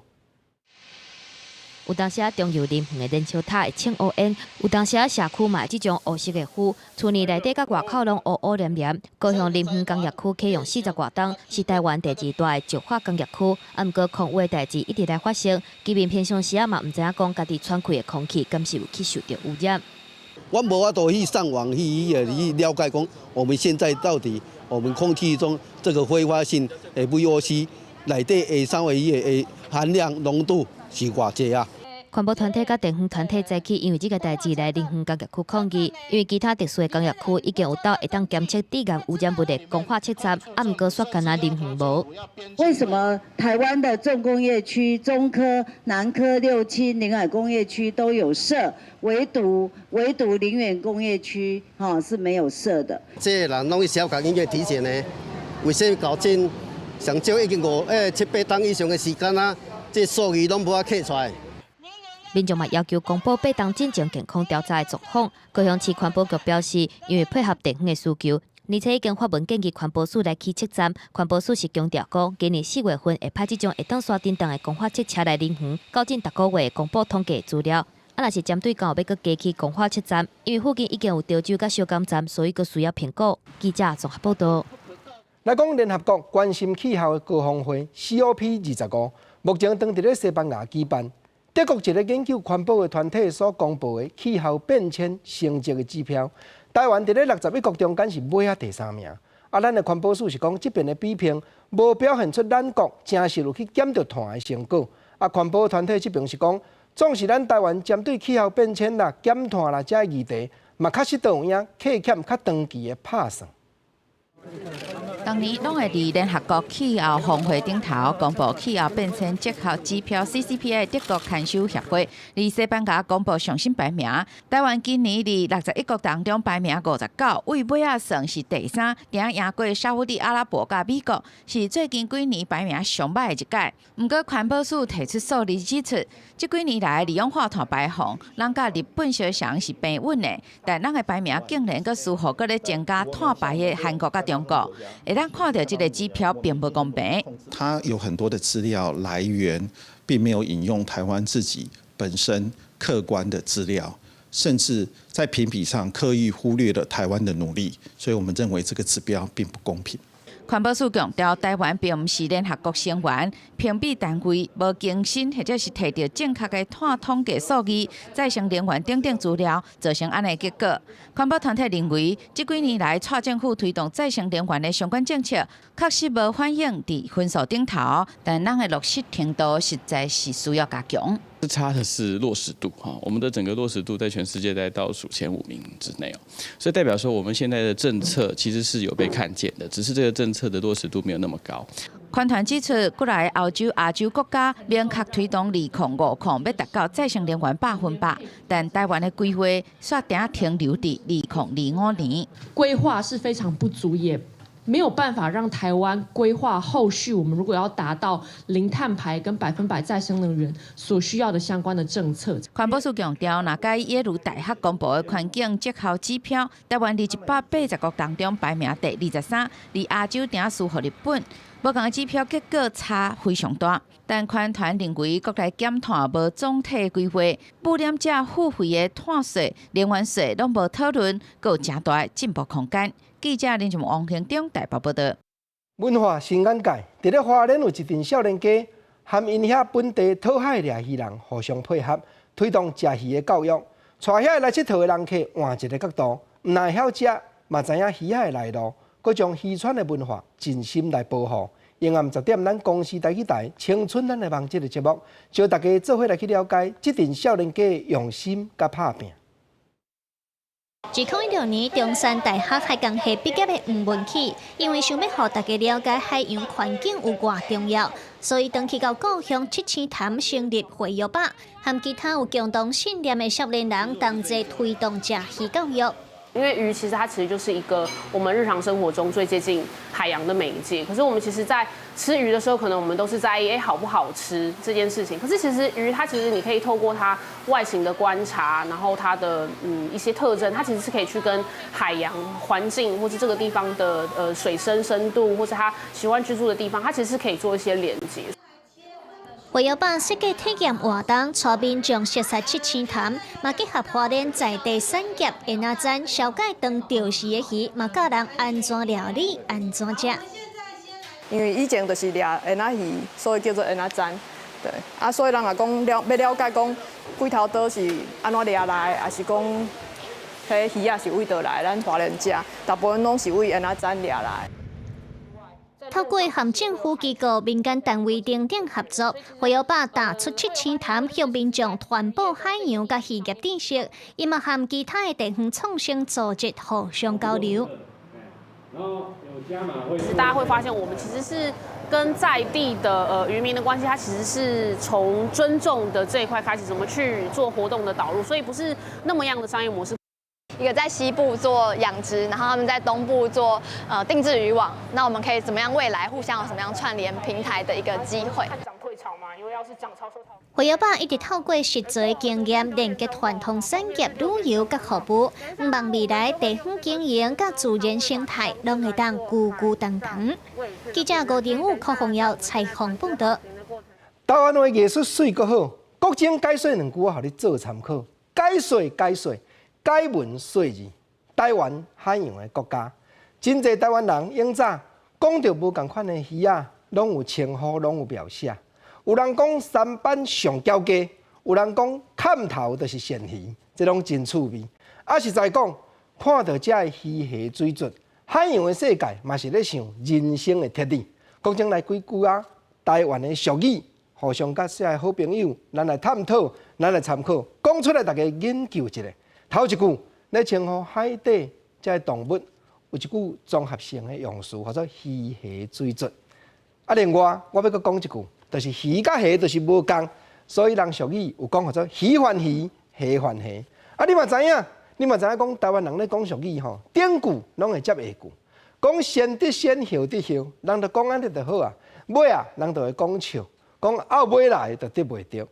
有当时中油林园的燃烧塔会青乌烟，有当时社区嘛这种乌色的灰，厝内底甲外口拢乌乌黏黏。高雄林园工业区启用40多栋，是台湾第2大的石化工业区。毋过空污的代志一直来发生，居民平常时嘛毋知影讲家己喘气的空气敢是有去受到污染。我无法度去上网去了解讲，我们现在到底我们空气中这个挥发性的 VOC 内底的三维的含量浓度是偌济啊？环保团体甲电风团体早起因为这个代志来林园工业区抗议，因为其他特殊的工业区已经有到会当监测低含污染物的工化测站，毋过说干那林园无。为什么台湾的重工业区、中科、南科、六轻临海工业区都有设，唯独林园工业区是没有设的？这人拢小港应该提前呢，卫生搞真上少已经7、8档以上的时间啊，这数据拢无法刻出来。民众嘛要求公布8档进前健康调查的状况。高雄市环保局表示，因为配合地方的需求，而且已经发文建议环保署来起测站。环保署是强调讲，今年4月份会派这种会当刷电动的公化测车来林园，到近逐个月公布统计资料。若是针对刚好要加起公化测站，因为附近已经有潮州甲小港站，所以佫需要评估。记者综合报道。来讲联合国关心气候的高峰会 COP25，目前正伫咧西班牙举办。德国一个研究环保的团体所公布的气候变迁成绩的指标，台湾伫咧61国中间是尾啊第3名。咱的环保署是讲，这边的比拼无表现出咱国真实有去减着碳的成果。环保团体这边是讲，总是咱台湾针对气候变迁啦、减碳啦这议题，嘛确实都有影欠较长期的拍算。当年拢会伫联合国气候峰会顶头公布气候变迁绩效指标 CCPA 德国牵手协会，伫西班牙公布上新排名。台湾今年伫61国当中排名59，位尾仔算是第3，仅赢过沙烏地阿拉伯甲美国，是最近几年排名上歹的一届。毋过环保署提出数字指出，这几年来利用化碳排放，咱甲日本相像是平稳的，但咱的排名竟然阁似乎阁咧增加碳排的韩国甲中国。咱看到这个指标并不公平。它有很多的资料来源，并没有引用台湾自己本身客观的资料，甚至在评比上刻意忽略了台湾的努力，所以我们认为这个指标并不公平。环保署强调，台湾并不是联合国成员，评比单位无更新或者是摕到正确的碳统计数据、再生能源等资料，造成安尼结果。环保团体认为，这几年来，蔡政府推动再生能源的相关政策，确实无反映伫分数顶头，但咱的落实程度实在是需要加强。差的是落实度哈，我们的整个落实度在全世界在倒数前5名之内哦，所以代表说我们现在的政策其实是有被看见的，只是这个政策的落实度没有那么高。环团指出，过来欧洲、亚洲国家明确推动2050要达到再生能源100%，但台湾的规划煞定停留伫2025年，规划是非常不足，也没有办法让台湾规划后续我们如果要达到零碳排跟100%再生能源所需要的相关的政策。环保署强调，若该耶鲁大学公布的环境绩效指标，台湾伫180国当中排名第23，离亚洲顶输予日本。无同的指标结果差非常大，但环团认为国内减碳无总体规划，污染者付费的碳税、能源税拢无讨论，阁有真大的进步空间。记者林俊王兴中台北报道。文化新眼界，伫咧花莲有一群少年家，和因遐本地讨海掠鱼人互相配合，推动食鱼的教育，带遐来佚佗的人客换一个角度，唔但晓食，嘛知影鱼仔的来路。佮将渔船的文化尽心来保护。下暗10点，咱公视台去台青春咱的梦这个节目，招大家做伙来去了解这群少年家的用心甲拍拼。2016年，中山大学海工系毕业的吴文启，因为想要让大家了解海洋环境有偌重要，所以登去到故乡七星潭成立培育班，和其他有共同信念的少年人同齐推动食鱼教育。因为鱼其实就是一个我们日常生活中最接近海洋的媒介。可是我们其实，在吃鱼的时候，可能我们都是在意好不好吃这件事情。可是其实鱼它其实你可以透过它外形的观察，然后它的一些特征，它其实是可以去跟海洋环境或是这个地方的水深深度，或是它喜欢居住的地方，它其实是可以做一些连接。会有把设计体验活动，带民众熟悉七星潭，嘛结合花莲在地产业，因阿赞小解当钓时的鱼，嘛教人安怎料理、安怎食。因为以前就是抓蚵仔鱼，所以叫做蚵仔砧。对，啊，所以人也讲要了解讲几头刀是安怎抓来，还是讲迄鱼仔是为倒来咱华人食，大部分拢是为蚵仔砧抓来。透过和政府机构、民间单位等等合作，会有把打出七星潭，向民众传播海洋甲渔业知识，伊嘛和其他的地方创新组织互相交流。大家会发现，我们其实是跟在地的渔民的关系，它其实是从尊重的这一块开始，怎么去做活动的导入，所以不是那么样的商业模式。一个在西部做养殖，然后他们在东部做定制渔网。那我们可以怎么样未来互相有什么样串联平台的一个机会？涨退潮嘛，因为要是涨潮收潮。会有把一直透过实际经验连接传统产业、旅游甲服务，希望未来地方经营甲自然生态拢会当久久长长。记者吴定武、柯宏耀采访报道。台湾的艺术水阁好，国情解说两句话，互你做参考。解说。解文说字，台湾海洋的国家，真侪台湾人永早讲到无共款的鱼仔，拢有称呼，拢有描写。有人讲三板上交加，有人讲砍头就是鳝鱼，这拢真趣味。啊，实在讲，看到这的鱼虾水族，海洋的世界嘛是咧想人生的铁理。讲将来几句啊，台湾的俗语，互相甲这些好朋友，咱来探讨，咱来参考，讲出来大家研究一下。头一句，咧称呼海底这动物有一句综合性的用词，叫做鱼虾水族。啊，另外我要阁讲一句，就是鱼甲虾就是无共，所以人俗语有讲叫做鱼还鱼，虾还虾。啊，你嘛知影讲台湾人咧讲俗语吼，顶句拢会接下句，讲先得先，后得后，人就讲安尼就好啊。尾啊，人就会讲笑，讲后尾来就得袂着。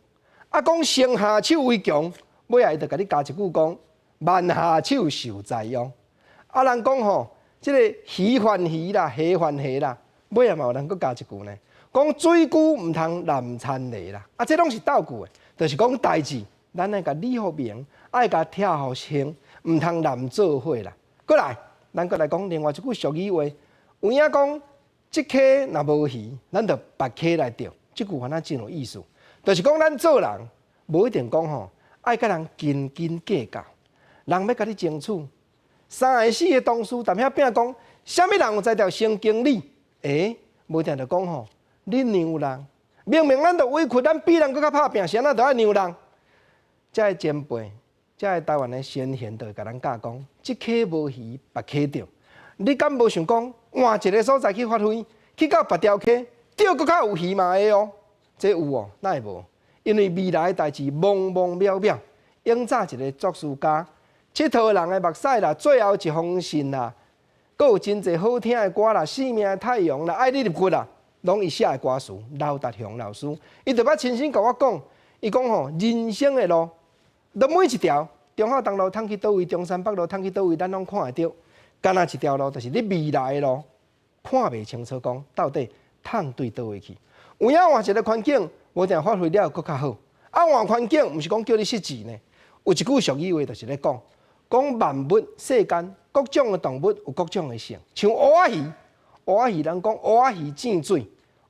啊，讲上下手为强，尾啊伊就甲你加一句讲。万下手受在用，啊人讲吼，即个鱼还鱼啦，虾还虾啦，尾啊嘛有人搁加一句呢，讲水久毋通难参泥啦，啊这拢是倒句的，就是讲代志，咱爱甲理好明，爱甲拆好清，毋通难做伙啦。过来，咱搁来讲另外一句俗语话，有影讲，即溪若无鱼，咱就别溪来钓，即句话那真有意思，就是讲咱做人无一定讲吼，爱甲人斤斤计较。人要甲你争取，3个4个同事，但遐拼讲，啥物人有才调升经理？无定就讲吼，你让人，明明咱就委屈，咱比人搁较拍拼，谁那就爱让人？这个前辈，这个台湾的先贤，就会甲咱教讲，即溪无鱼，别溪钓。你敢无想讲换一个所在去发挥，去到别条溪钓搁较有鱼嘛会哦？这有哦，哪会无？因为未来的代志茫茫渺渺，永早一个作词家。佚佗人的目屎啦，最后一封信啦，阁有真侪好听的歌啦，生命的太阳啦，爱你入骨啦，拢伊写的歌词。刘达雄老师，伊就捌亲身甲我讲，伊讲吼，人生的路，都每一条，中华东路通去倒位，中山北路通去倒位，咱拢看会到。干那一条路，就是你未来的路，看袂清楚，讲到底通对倒位去。有影换一个环境，无定发挥了搁较好。啊，换环境，毋是讲叫你失志呢。有一句俗语话，就是咧讲。讲万物世间各种的动物有各种的性，像乌仔鱼，人讲乌仔鱼正水，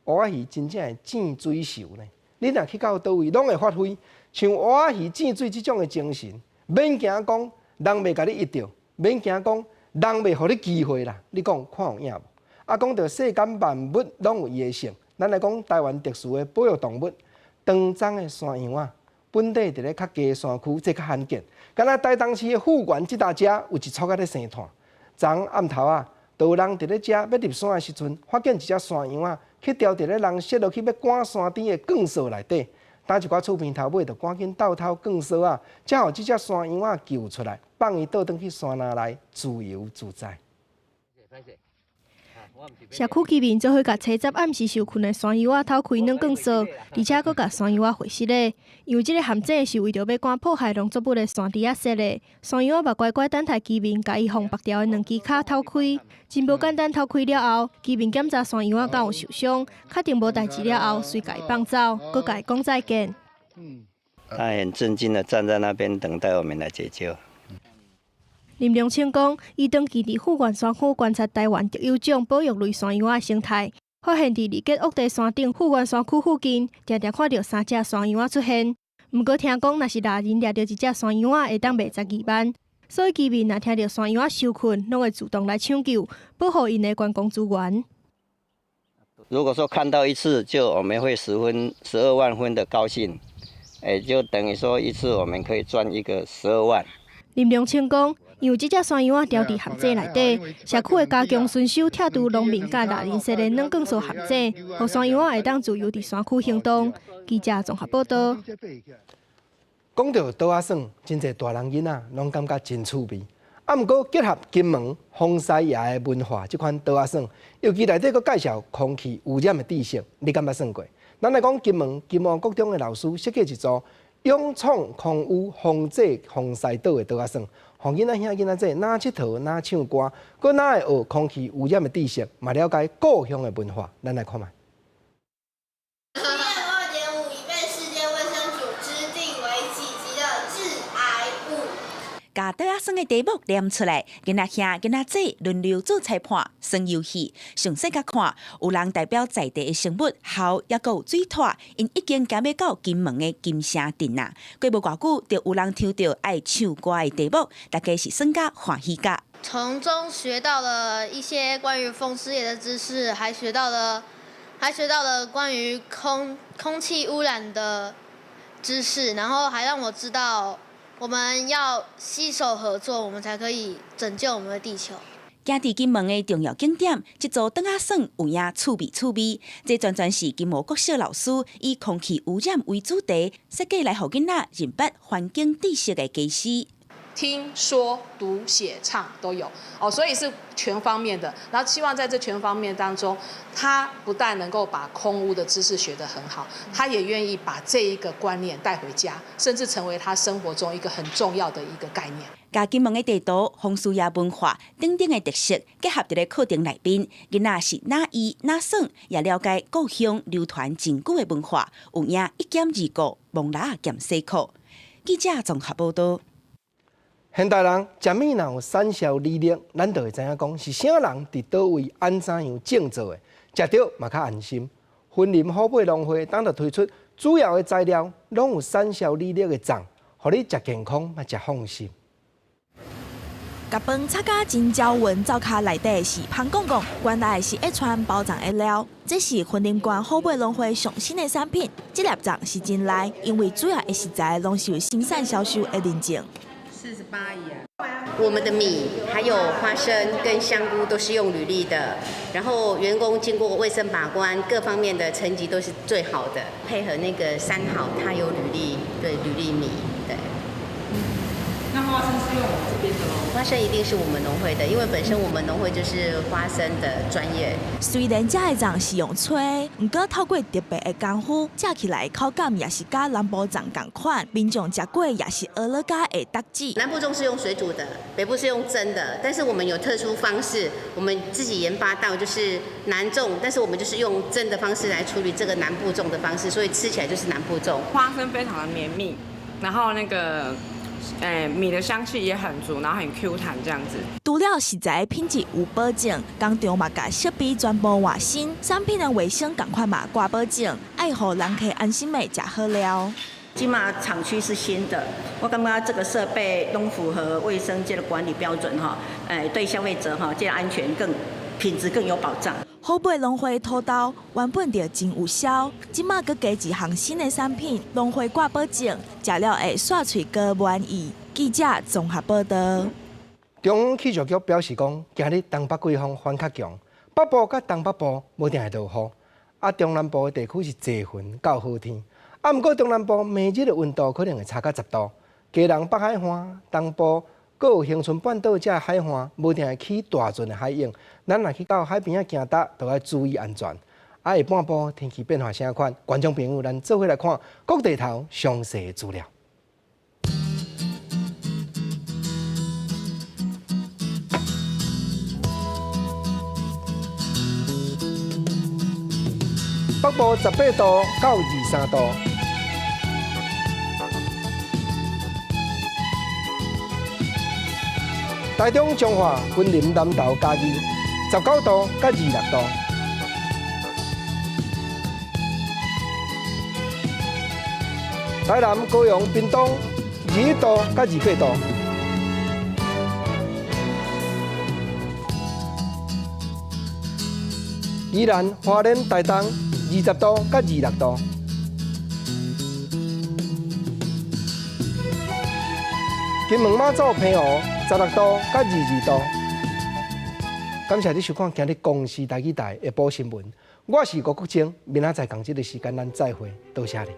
乌仔鱼真正的正水手呢。你若去到倒位，拢会发挥像乌仔鱼正水这种的精神，免惊讲人袂甲你一着，免惊讲人袂互你机会啦。你讲看有影无？啊，讲到世间万物拢有伊的性，咱来讲台湾特殊的保育动物，长鬃的山羊啊。本地伫咧较低山区，这较罕见。敢若台东市的富源即搭遮有一撮仔咧生炭。昨暗头啊，就有人伫咧遮要入山的时阵，发现一只山羊啊，去掉伫咧人摔落去要赶山顶的灌槽内底。打一寡厝边头尾，就赶紧倒偷灌槽啊，才互即只山羊啊救出来，放伊倒转去山林内自由自在。社区居民做伙甲车站暗时受困的山药仔偷开软更扫，而且佫甲山药仔回湿咧。因为即个陷阱是为着要赶迫害农作物的山猪仔设的。山药仔嘛乖乖等待居民甲伊放白条的两支脚偷开，真无简单。偷开了后，居民检查山药仔敢有受伤，确定无代志了后，随甲伊放走，佫甲伊讲再见。他很镇静的站在那边等待我们来解救。林良清讲，伊长期伫富源山区观察台湾特有种保育类山药仔生态，发现伫二吉沃地山顶富源山区附近，常常看到3只山药仔出现。毋过听讲，若是猎人掠到一只山药仔，会当卖12万。所以居民若听到山药仔受困，拢会主动来抢救，保护因的观光资源。如果说看到一次，我们会12万分的高兴，就等于说一次我们可以赚一个12万。林良清讲，因为即只山药仔掉伫陷阱内底，社区会加强巡守，拆除农民甲猎人设的软更扫陷阱，互山药仔会当自由伫山区行动。记者综合报道。讲到倒仔耍，真侪大人囡仔拢感觉真趣味。啊，毋过结合金门、丰西爷的文化，即款倒仔耍，尤其内底佫介绍空气污染的知识，你敢捌算过？咱来讲金门国中的老师设计一组勇闯空污、防治风西岛的倒仔耍，互囡仔兄囡仔哪佚佗、哪唱歌，佫哪会学空气污染的知识，嘛了解故乡的文化。咱来看卖。把倒仔耍的题目念出来，囡仔兄囡仔姐轮流做裁判，算游戏。详细甲看，有人代表在地的生物，还也有水獭，因已经行要到金门的金城镇啦。过无偌久，就有人抽到爱唱歌的题目，大家是算甲欢喜甲。从中学到了一些关于风师爷的知识，还学到了关于空气污染的知识，然后还让我知道。我们要携手合作，我们才可以拯救我们的地球。行伫金门的重要景点，这座倒仔耍有影趣味。这全是金门国小老师以空气污染为主题，设计来互囡仔认识环境知识的基石。听说读写唱都有所以是全方面的。然后希望在这全方面当中，他不但能够把空污的知识学得很好，他也愿意把这一个观念带回家，甚至成为他生活中一个很重要的一个概念。甲金门的地图、风俗业文化等等的特色结合在课程内面，囡仔是哪医哪耍，也了解故乡流传真久的文化，有影一减二过，忘拉减四课。记者综合报道。现代人食物若有产销履历，咱就会知影讲是啥人伫倒位安怎样种做的，食着嘛较安心。云林虎尾农会当着推出主要的材料，拢有产销履历的粽，互你食健康嘛食放心。甲饭炒甲真焦匀，灶骹内底是香公公，原来是一串包装的料。这是云林县虎尾农会上新的产品，这粒粽是真赖，因为主要的食材拢是有生产销售的认证。48亿啊！我们的米还有花生跟香菇都是用履历的，然后员工经过卫生把关，各方面的成绩都是最好的。配合那个3好，它有履历，对履历米，对。那花生是用我们这边的咯？花生一定是我们农会的，因为本身我们农会就是花生的专业。虽然这个粽是用吹，不过透过特别的功夫，食起来口感也是甲南部粽同款，民众食过也是学了家的特质。南部粽是用水煮的，北部是用蒸的，但是我们有特殊方式，我们自己研发到就是南粽，但是我们就是用蒸的方式来处理这个南部粽的方式，所以吃起来就是南部粽。花生非常的绵密，然后那个。米的香气也很足，然后很 Q 弹这样子。除了食材品质有保证，工厂嘛甲设备全部换新，产品的卫生赶快嘛挂保证，爱互人客安心的食好料。起码厂区是新的，我感觉这个设备都符合卫生界的管理标准哈，对消费者哈，这安全品质更有保障。虎尾农会土豆原本就真有销，即马佮加一项新的产品，农会挂保证，食了会刷嘴更满意。记者综合报道。中央气象局表示讲，今日东北季风反较强，北部甲东北部无定会落雨，啊中南部的地区是侪云到好天。啊，毋过中南部每日的温度可能会差到10度，基隆北海岸、东部阁有恒春半岛这海岸，无定会起大阵的海涌，咱若去到海边仔行搭，都要注意安全。下半部天气变化啥款？观众朋友，咱做伙来看各地头详细资料。北部18度到23度，台中彰化、云林、南投、嘉义19度到26度，台南、高雄、屏东21度到28度，宜兰、花莲、台东20度到26度。金门马祖平湖16度到22度。感谢你收看今日公视台语台的报新闻，我是郭国清，明仔载同这个时间咱再会，多谢你。